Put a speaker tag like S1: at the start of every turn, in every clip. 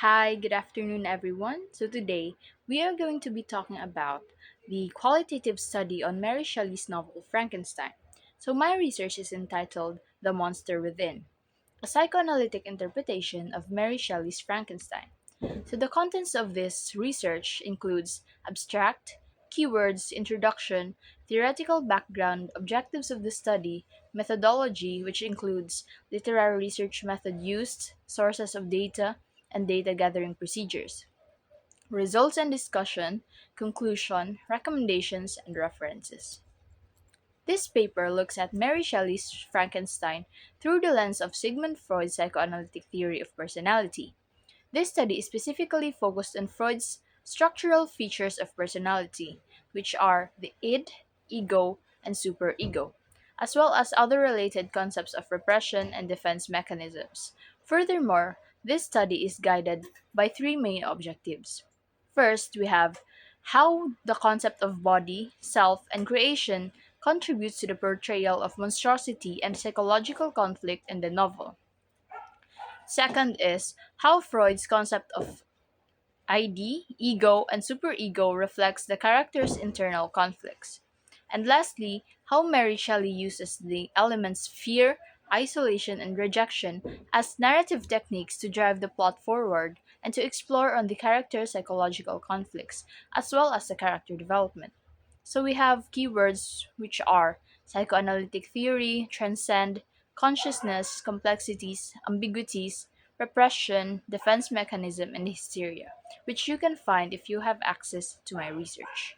S1: Hi, good afternoon, everyone. So, today we are going to be talking about the qualitative study on Mary Shelley's novel Frankenstein. So, my research is entitled The Monster Within, a psychoanalytic interpretation of Mary Shelley's Frankenstein. So the contents of this research includes abstract, keywords, introduction, theoretical background, objectives of the study, methodology, which includes literary research method used, sources of data, and data gathering procedures, results and discussion, conclusion, recommendations, and references. This paper looks at Mary Shelley's Frankenstein through the lens of Sigmund Freud's psychoanalytic theory of personality. This study is specifically focused on Freud's structural features of personality, which are the id, ego, and superego, as well as other related concepts of repression and defense mechanisms. Furthermore, this study is guided by three main objectives. First, we have how the concept of body, self, and creation contributes to the portrayal of monstrosity and psychological conflict in the novel. Second is how Freud's concept of ID, ego, and superego reflects the character's internal conflicts. And lastly, how Mary Shelley uses the elements fear, isolation, and rejection as narrative techniques to drive the plot forward and to explore on the character's psychological conflicts, as well as the character development. So we have keywords which are psychoanalytic theory, transcend, consciousness, complexities, ambiguities, repression, defense mechanism, and hysteria, which you can find if you have access to my research.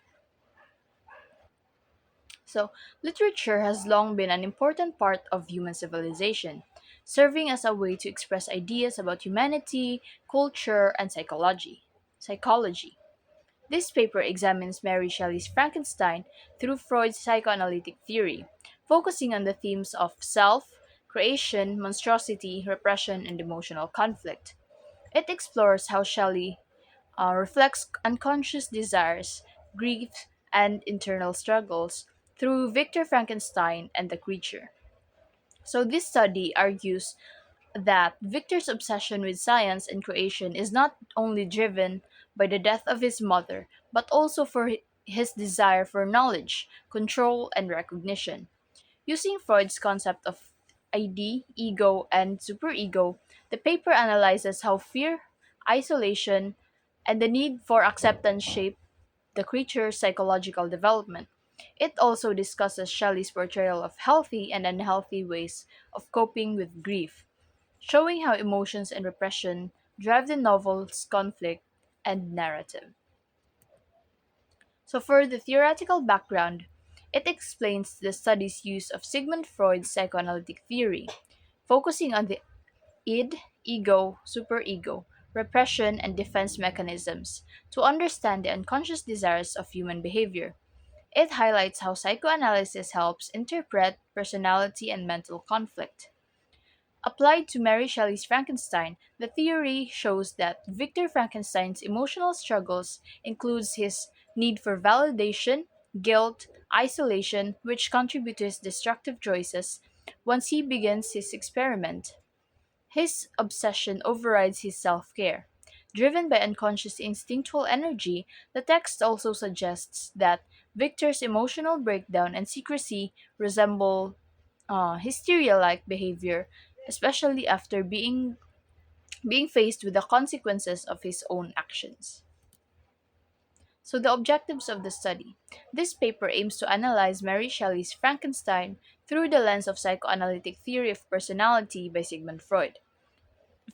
S1: So, literature has long been an important part of human civilization, serving as a way to express ideas about humanity, culture, and psychology. This paper examines Mary Shelley's Frankenstein through Freud's psychoanalytic theory, focusing on the themes of self, creation, monstrosity, repression, and emotional conflict. It explores how Shelley reflects unconscious desires, grief, and internal struggles through Victor Frankenstein and the creature. So, this study argues that Victor's obsession with science and creation is not only driven by the death of his mother, but also for his desire for knowledge, control, and recognition. Using Freud's concept of ID, ego, and superego, the paper analyzes how fear, isolation, and the need for acceptance shape the creature's psychological development. It also discusses Shelley's portrayal of healthy and unhealthy ways of coping with grief, showing how emotions and repression drive the novel's conflict and narrative. So, for the theoretical background, it explains the study's use of Sigmund Freud's psychoanalytic theory, focusing on the id, ego, superego, repression, and defense mechanisms to understand the unconscious desires of human behavior. It highlights how psychoanalysis helps interpret personality and mental conflict. Applied to Mary Shelley's Frankenstein, the theory shows that Victor Frankenstein's emotional struggles includes his need for validation, guilt, isolation, which contribute to his destructive choices once he begins his experiment. His obsession overrides his self-care. Driven by unconscious instinctual energy, the text also suggests that Victor's emotional breakdown and secrecy resemble hysteria-like behavior, especially after being faced with the consequences of his own actions. So the objectives of the study. This paper aims to analyze Mary Shelley's Frankenstein through the lens of psychoanalytic theory of personality by Sigmund Freud,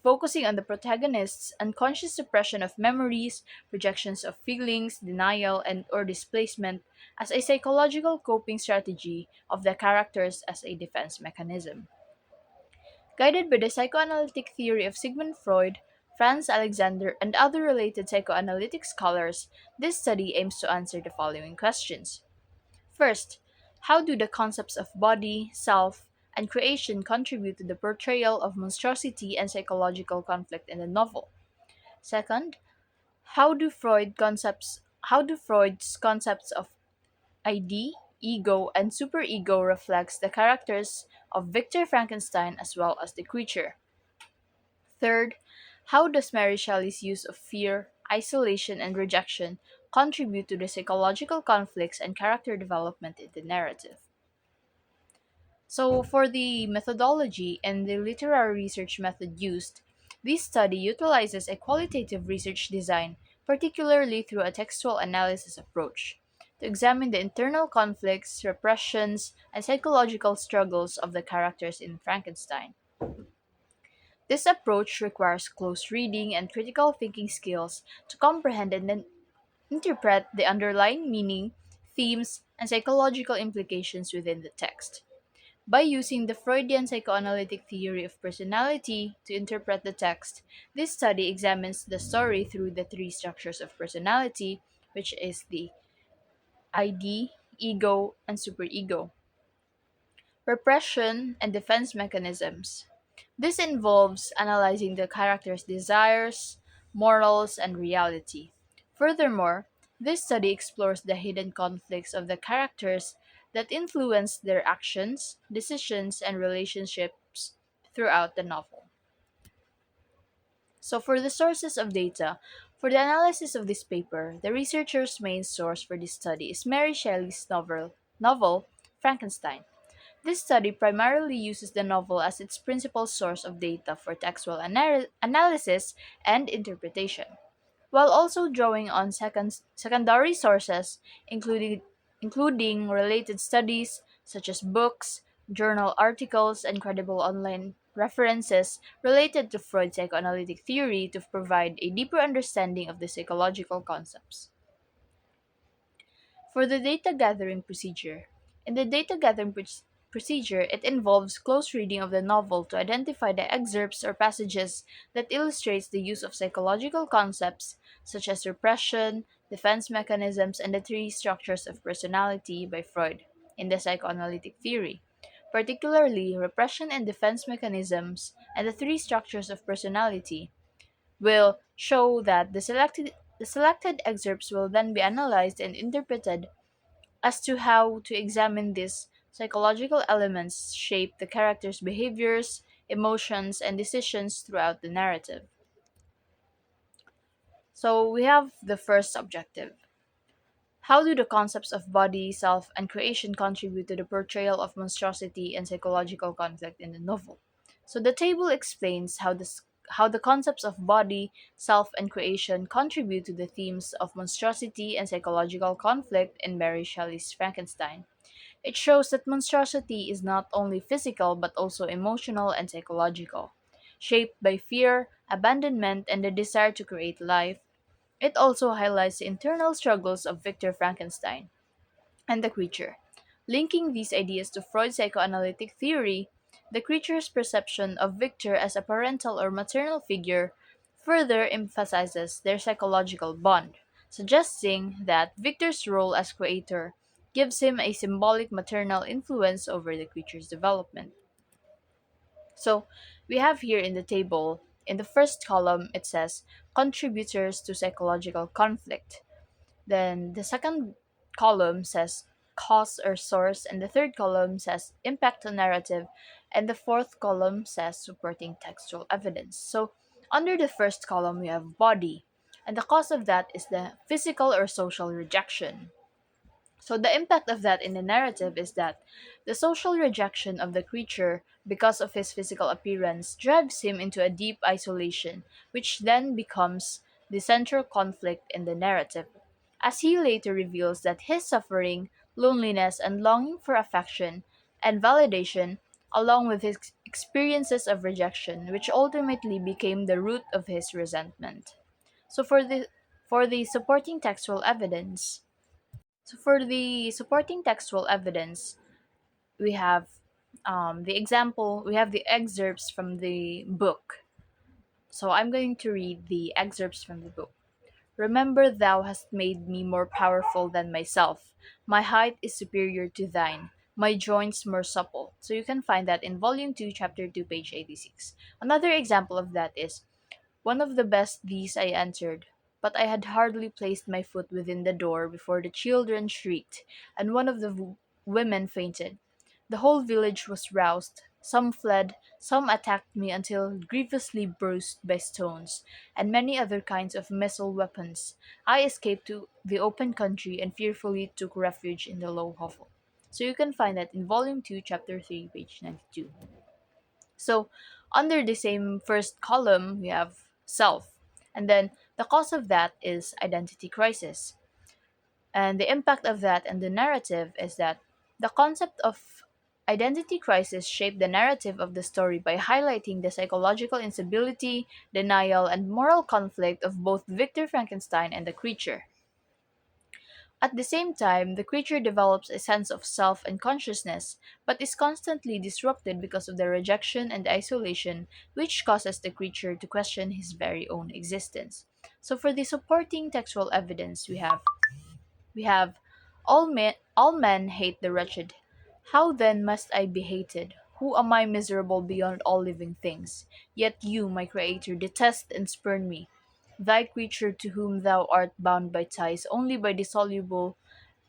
S1: focusing on the protagonist's unconscious suppression of memories, projections of feelings, denial, and or displacement as a psychological coping strategy of the characters as a defense mechanism. Guided by the psychoanalytic theory of Sigmund Freud, Franz Alexander, and other related psychoanalytic scholars, this study aims to answer the following questions. First, how do the concepts of body, self, and creation contribute to the portrayal of monstrosity and psychological conflict in the novel? Second, how do Freud's concepts of ID, ego, and superego reflects the characters of Victor Frankenstein as well as the creature? Third, How does Mary Shelley's use of fear, isolation, and rejection contribute to the psychological conflicts and character development in the narrative? So, for the methodology and the literary research method used, this study utilizes a qualitative research design, particularly through a textual analysis approach, to examine the internal conflicts, repressions, and psychological struggles of the characters in Frankenstein. This approach requires close reading and critical thinking skills to comprehend and then interpret the underlying meaning, themes, and psychological implications within the text. By using the Freudian psychoanalytic theory of personality to interpret the text, this study examines the story through the three structures of personality, which is the ID, ego, and superego, repression, and defense mechanisms. This involves analyzing the character's desires, morals, and reality. Furthermore, this study explores the hidden conflicts of the characters that influence their actions, decisions, and relationships throughout the novel. So, for the sources of data, for the analysis of this paper, the researcher's main source for this study is Mary Shelley's novel Frankenstein. This study primarily uses the novel as its principal source of data for textual analysis and interpretation, while also drawing on secondary sources, including related studies such as books, journal articles, and credible online references related to Freud's psychoanalytic theory to provide a deeper understanding of the psychological concepts. For the data gathering procedure, in the data gathering procedure, it involves close reading of the novel to identify the excerpts or passages that illustrates the use of psychological concepts such as repression, defense mechanisms, and the three structures of personality by Freud in the psychoanalytic theory. Particularly, repression and defense mechanisms and the three structures of personality will show that the selected excerpts will then be analyzed and interpreted as to how to examine these psychological elements shape the character's behaviors, emotions, and decisions throughout the narrative. So we have the first objective. How do the concepts of body, self, and creation contribute to the portrayal of monstrosity and psychological conflict in the novel? So the table explains how the concepts of body, self, and creation contribute to the themes of monstrosity and psychological conflict in Mary Shelley's Frankenstein. It shows that monstrosity is not only physical but also emotional and psychological. Shaped by fear, abandonment, and the desire to create life, it also highlights the internal struggles of Victor Frankenstein and the creature. Linking these ideas to Freud's psychoanalytic theory, the creature's perception of Victor as a parental or maternal figure further emphasizes their psychological bond, suggesting that Victor's role as creator gives him a symbolic maternal influence over the creature's development. So, we have here in the table, in the first column, it says contributors to psychological conflict. Then the second column says cause or source, and the third column says impact on narrative, and the fourth column says supporting textual evidence. So, under the first column, we have body, and the cause of that is the physical or social rejection. So the impact of that in the narrative is that the social rejection of the creature because of his physical appearance drives him into a deep isolation, which then becomes the central conflict in the narrative, as he later reveals that his suffering, loneliness, and longing for affection and validation, along with his experiences of rejection, which ultimately became the root of his resentment. So for the supporting textual evidence, for the supporting textual evidence, we have we have the excerpts from the book. So I'm going to read the excerpts from the book. Remember, thou hast made me more powerful than myself. My height is superior to thine, my joints more supple. So you can find that in Volume 2, Chapter 2, page 86. Another example of that is one of the best these I answered, but I had hardly placed my foot within the door before the children shrieked, and one of the women fainted. The whole village was roused. Some fled, some attacked me until grievously bruised by stones, and many other kinds of missile weapons. I escaped to the open country and fearfully took refuge in the low hovel. So you can find that in Volume 2, Chapter 3, page 92. So under the same first column, we have self. And then the cause of that is identity crisis. And the impact of that and the narrative is that the concept of identity crisis shaped the narrative of the story by highlighting the psychological instability, denial, and moral conflict of both Victor Frankenstein and the creature. At the same time, the creature develops a sense of self and consciousness, but is constantly disrupted because of the rejection and isolation, which causes the creature to question his very own existence. So, for the supporting textual evidence, we have all men hate the wretched. How then must I be hated? Who am I miserable beyond all living things? Yet you, my Creator, detest and spurn me. Thy creature to whom thou art bound by ties only by dissoluble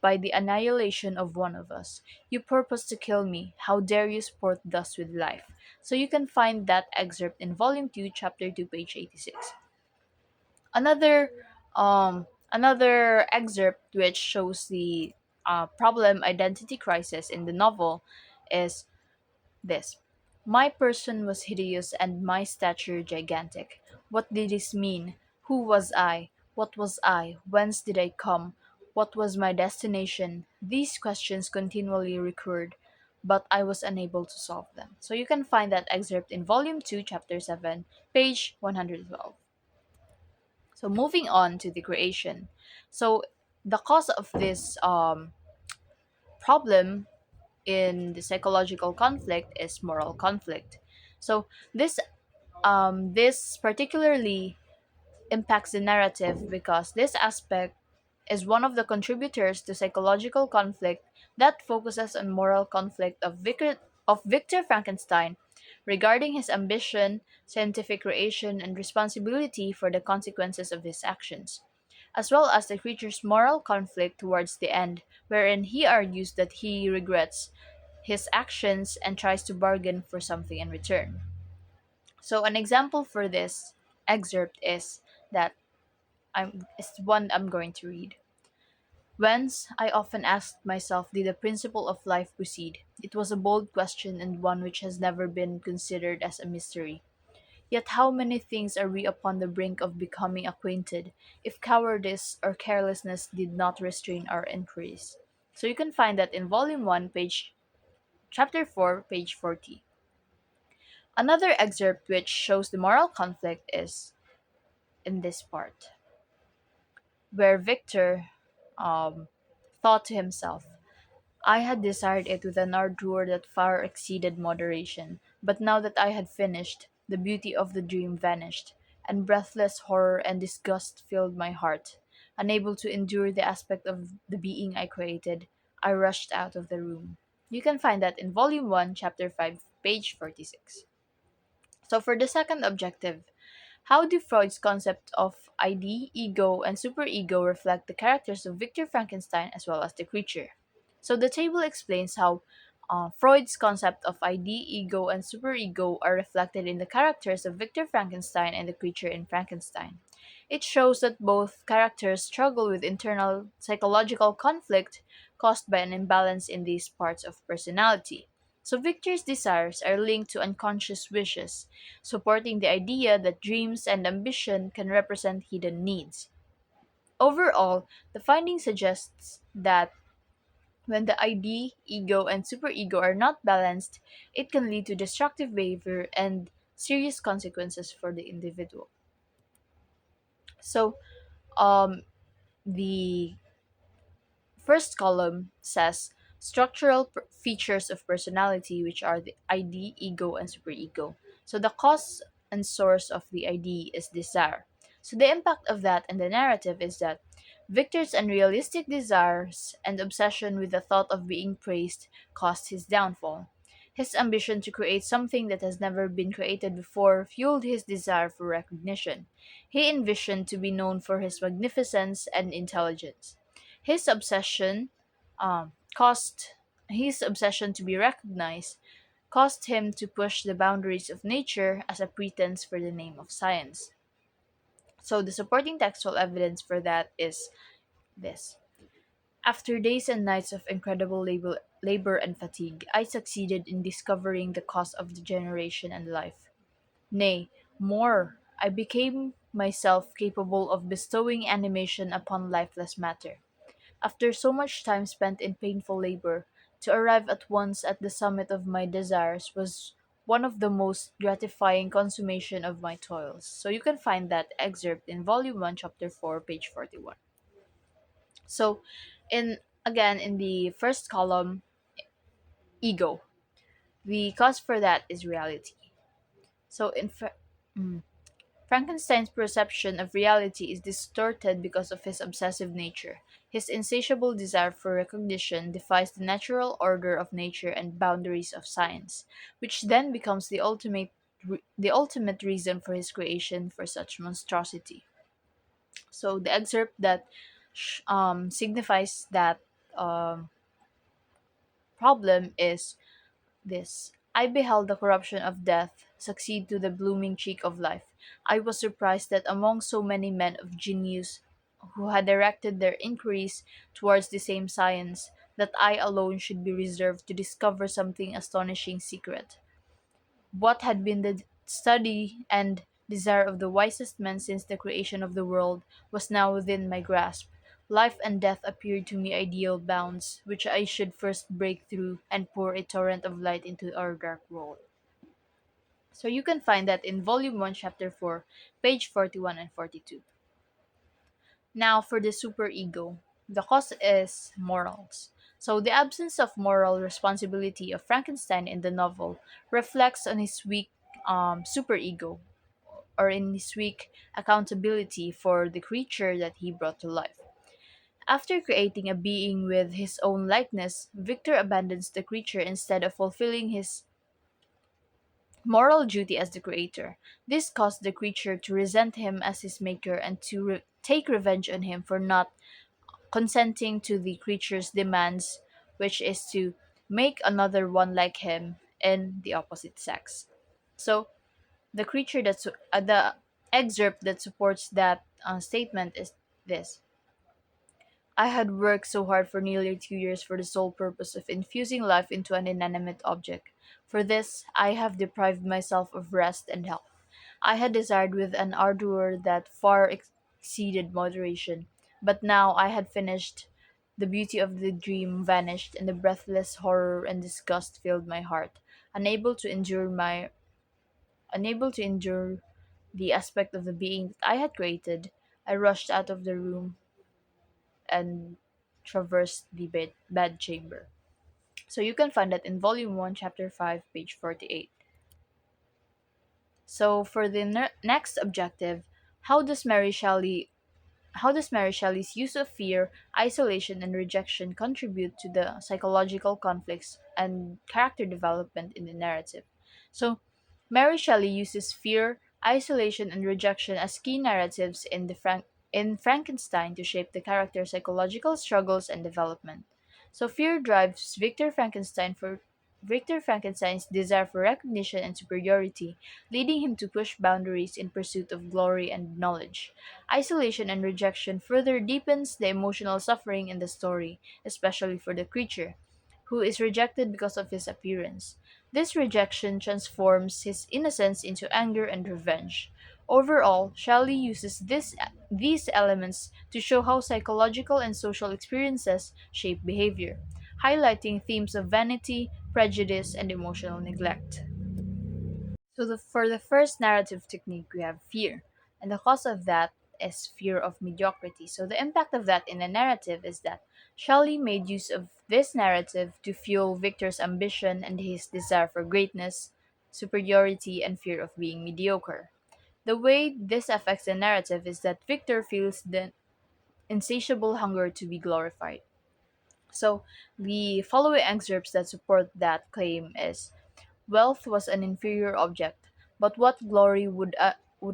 S1: by the annihilation of one of us. You purpose to kill me. How dare you sport thus with life? So you can find that excerpt in Volume 2, Chapter 2, page 86. Another excerpt which shows the problem identity crisis in the novel is this. My person was hideous and my stature gigantic. What did this mean? Who was I? What was I? Whence did I come? What was my destination? These questions continually recurred, but I was unable to solve them. So you can find that excerpt in Volume 2, Chapter 7, page 112. So moving on to the creation. So the cause of this problem in the psychological conflict is moral conflict. So this particularly impacts the narrative because this aspect is one of the contributors to psychological conflict that focuses on moral conflict of Victor Frankenstein regarding his ambition, scientific creation, and responsibility for the consequences of his actions, as well as the creature's moral conflict towards the end, wherein he argues that he regrets his actions and tries to bargain for something in return. So, an example for this excerpt is one I'm going to read. Whence, I often asked myself, did the principle of life proceed? It was a bold question and one which has never been considered as a mystery. Yet how many things are we upon the brink of becoming acquainted, if cowardice or carelessness did not restrain our inquiries? So you can find that in Volume 1, Chapter 4, page 40. Another excerpt which shows the moral conflict is in this part, where Victor um, thought to himself, I had desired it with an ardor that far exceeded moderation, but now that I had finished, the beauty of the dream vanished, and breathless horror and disgust filled my heart. Unable to endure the aspect of the being I created, I rushed out of the room. You can find that in Volume 1, Chapter 5, page 46. So, for the second objective, how do Freud's concept of ID, ego, and superego reflect the characters of Victor Frankenstein as well as the creature? So the table explains how Freud's concept of ID, ego, and superego are reflected in the characters of Victor Frankenstein and the creature in Frankenstein. It shows that both characters struggle with internal psychological conflict caused by an imbalance in these parts of personality. So Victor's desires are linked to unconscious wishes, supporting the idea that dreams and ambition can represent hidden needs. Overall, the finding suggests that when the ID, ego, and superego are not balanced, it can lead to destructive behavior and serious consequences for the individual. So, um, the first column says structural features of personality, which are the ID, ego, and superego. So the cause and source of the ID is desire. So the impact of that and the narrative is that Victor's unrealistic desires and obsession with the thought of being praised caused his downfall. His ambition to create something that has never been created before fueled his desire for recognition. He envisioned to be known for his magnificence and intelligence. His obsession caused his obsession to be recognized caused him to push the boundaries of nature as a pretense for the name of science. So the supporting textual evidence for that is this. After days and nights of incredible labor and fatigue, I succeeded in discovering the cause of degeneration and life. Nay, more, I became myself capable of bestowing animation upon lifeless matter. After so much time spent in painful labor, to arrive at once at the summit of my desires was one of the most gratifying consummation of my toils. So you can find that excerpt in volume 1, chapter 4, page 41. So in again in the first column, ego. The cause for that is reality. So mm, Frankenstein's perception of reality is distorted because of his obsessive nature. His insatiable desire for recognition defies the natural order of nature and boundaries of science, which then becomes the ultimate reason for his creation for such monstrosity. So the excerpt that signifies that um, problem is this. I beheld the corruption of death succeed to the blooming cheek of life. I was surprised that among so many men of genius who had directed their inquiries towards the same science, that I alone should be reserved to discover something astonishing secret. What had been the study and desire of the wisest men since the creation of the world was now within my grasp. Life and death appeared to me ideal bounds, which I should first break through and pour a torrent of light into our dark world. So you can find that in Volume 1, Chapter 4, page 41 and 42. Now for the superego. The cause is morals. So the absence of moral responsibility of Frankenstein in the novel reflects on his weak superego, or in his weak accountability for the creature that he brought to life. After creating a being with his own likeness, Victor abandons the creature instead of fulfilling his moral duty as the creator. This caused the creature to resent him as his maker and to take revenge on him for not consenting to the creature's demands, which is to make another one like him in the opposite sex. So the excerpt that supports that statement is this. I had worked so hard for nearly 2 years for the sole purpose of infusing life into an inanimate object. For this, I have deprived myself of rest and health. I had desired with an ardor that far exceeded moderation, but now I had finished. The beauty of the dream vanished, and the breathless horror and disgust filled my heart. Unable to endure my Unable to endure the aspect of the being that I had created, I rushed out of the room and traversed the bedchamber. So you can find that in Volume 1, Chapter 5, page 48. So for the next objective, how does Mary Shelley how does Mary Shelley's use of fear, isolation, and rejection contribute to the psychological conflicts and character development in the narrative? So, Mary Shelley uses fear, isolation, and rejection as key narratives in Frankenstein to shape the character's psychological struggles and development. So, fear drives Victor Frankenstein's desire for recognition and superiority, leading him to push boundaries in pursuit of glory and knowledge. Isolation and rejection further deepens the emotional suffering in the story, especially for the creature, who is rejected because of his appearance. This rejection transforms his innocence into anger and revenge. Overall, Shelley uses these elements to show how psychological and social experiences shape behavior, highlighting themes of vanity, prejudice, and emotional neglect. So for the first narrative technique, we have fear, and the cause of that is fear of mediocrity. So the impact of that in the narrative is that Shelley made use of this narrative to fuel Victor's ambition and his desire for greatness, superiority, and fear of being mediocre. The way this affects the narrative is that Victor feels the insatiable hunger to be glorified. So the following excerpts that support that claim is: wealth was an inferior object, but what glory would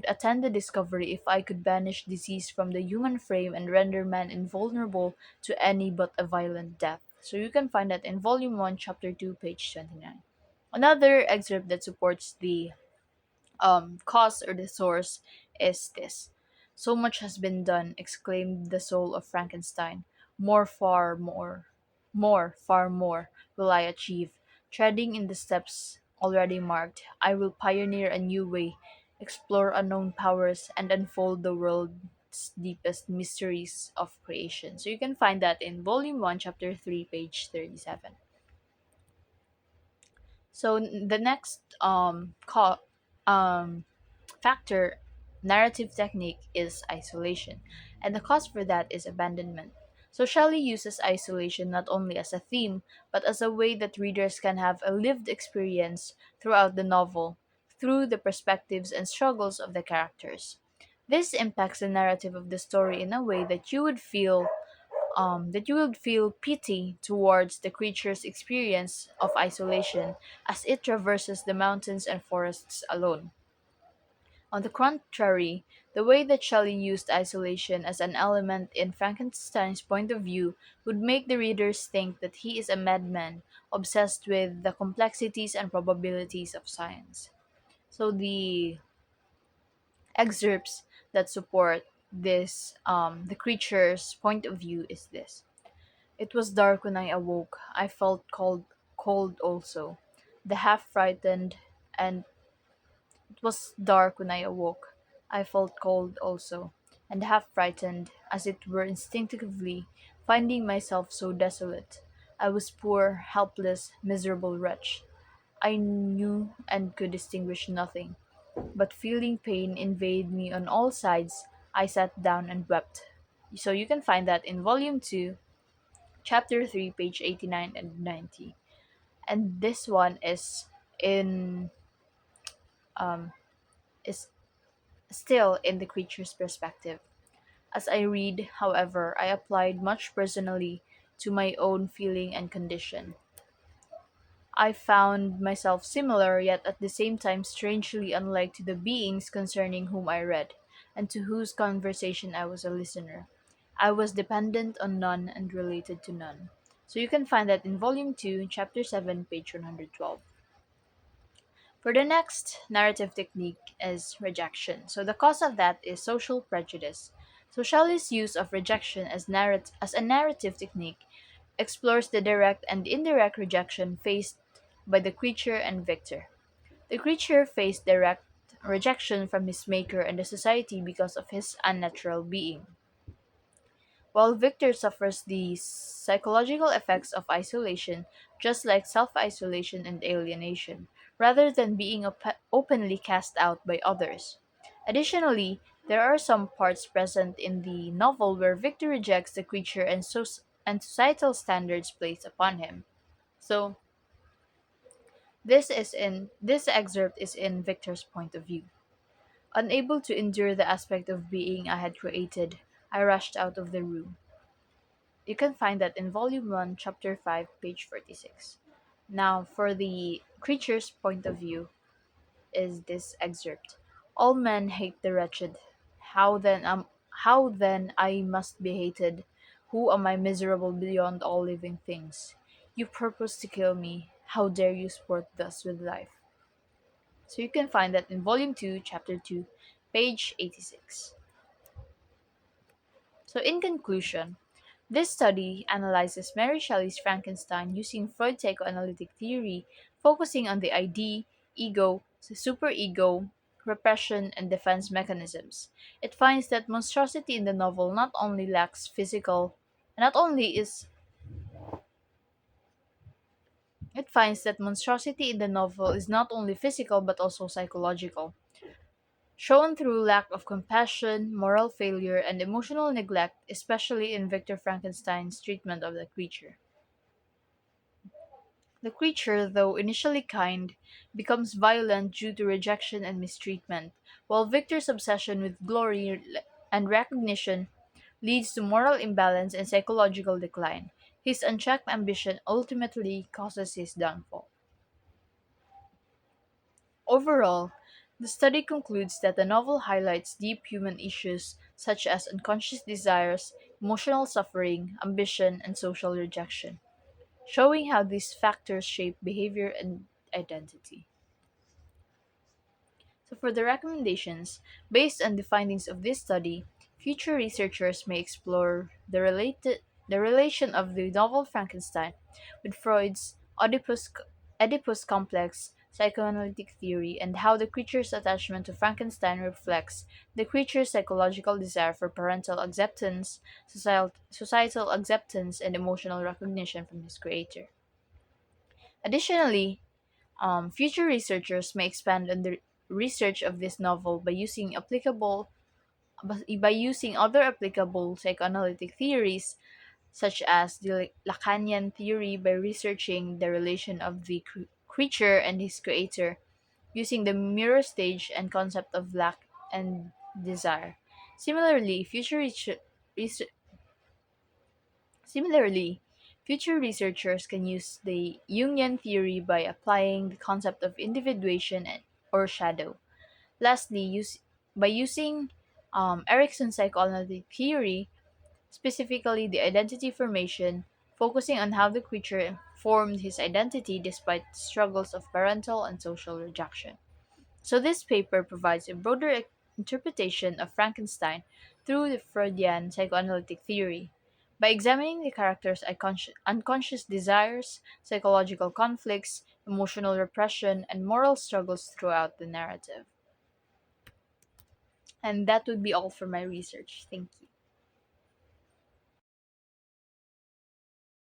S1: attend the discovery if I could banish disease from the human frame and render man invulnerable to any but a violent death. So you can find that in Volume 1, Chapter 2, page 29. Another excerpt that supports the cause or the source is this. So much has been done, exclaimed the soul of Frankenstein. More, far more, far more will I achieve. Treading in the steps already marked, I will pioneer a new way, explore unknown powers, and unfold the world's deepest mysteries of creation. So you can find that in Volume 1, Chapter 3, page 37. So the next um, factor narrative technique is isolation, and the cause for that is abandonment. So Shelley uses isolation not only as a theme, but as a way that readers can have a lived experience throughout the novel, through the perspectives and struggles of the characters. This impacts the narrative of the story in a way that you would feel pity towards the creature's experience of isolation as it traverses the mountains and forests alone. On the contrary, the way that Shelley used isolation as an element in Frankenstein's point of view would make the readers think that he is a madman obsessed with the complexities and probabilities of science. So the excerpts that support the creature's point of view is this. It was dark when I awoke. I felt cold also. The half frightened and It was dark when I awoke. I felt cold also, and half frightened, as it were instinctively, finding myself so desolate. I was poor, helpless, miserable wretch. I knew and could distinguish nothing, but feeling pain invade me on all sides, I sat down and wept. So you can find that in Volume 2, Chapter 3, page 89 and 90. And this one in um, is still in the creature's perspective. As I read, however, I applied much personally to my own feeling and condition. I found myself similar, yet at the same time strangely unlike to the beings concerning whom I read, and to whose conversation I was a listener. I was dependent on none and related to none. So you can find that in Volume 2, Chapter 7, page 112. For the next narrative technique is rejection. So the cause of that is social prejudice. So Shelley's use of rejection as a narrative technique explores the direct and indirect rejection faced by the creature and victor. The creature faced direct rejection from his maker and the society because of his unnatural being, while Victor suffers the psychological effects of isolation, just like self isolation and alienation, rather than being openly cast out by others. Additionally, there are some parts present in the novel where Victor rejects the creature and societal standards placed upon him. So, this excerpt is in Victor's point of view. Unable to endure the aspect of being I had created, I rushed out of the room. You can find that in Volume 1, Chapter 5, page 46. Now, for the creature's point of view, is this excerpt. All men hate the wretched. How then I must be hated, who am I miserable beyond all living things? You purpose to kill me. How dare you sport thus with life? So you can find that in Volume 2, Chapter 2, page 86. So, in conclusion, this study analyzes Mary Shelley's Frankenstein using Freud's psychoanalytic theory, focusing on the ID, ego, superego, repression, and defense mechanisms. It finds that monstrosity in the novel not only is it finds that monstrosity in the novel is not only physical but also psychological, shown through lack of compassion, moral failure, and emotional neglect, especially in Victor Frankenstein's treatment of the creature. The creature, though initially kind, becomes violent due to rejection and mistreatment, while Victor's obsession with glory and recognition leads to moral imbalance and psychological decline. His unchecked ambition ultimately causes his downfall. Overall, the study concludes that the novel highlights deep human issues such as unconscious desires, emotional suffering, ambition, and social rejection, showing how these factors shape behavior identity. So, for the recommendations, based on the findings of this study, future researchers may explore the relation of the novel Frankenstein with Freud's Oedipus complex psychoanalytic theory and how the creature's attachment to Frankenstein reflects the creature's psychological desire for parental acceptance, societal acceptance, and emotional recognition from his creator. Additionally, future researchers may expand on the research of this novel by using other applicable psychoanalytic theories such as the Lacanian theory by researching the relation of the creature and his creator using the mirror stage and concept of lack and desire. Similarly, research Similarly, future researchers can use the Jungian theory by applying the concept of individuation or shadow. Lastly, by using Erickson's psychoanalytic theory, specifically the identity formation, focusing on how the creature formed his identity despite struggles of parental and social rejection. So this paper provides a broader interpretation of Frankenstein through the Freudian psychoanalytic theory. By examining the character's unconscious desires, psychological conflicts, emotional repression, and moral struggles throughout the narrative. And that would be all for my research. Thank you.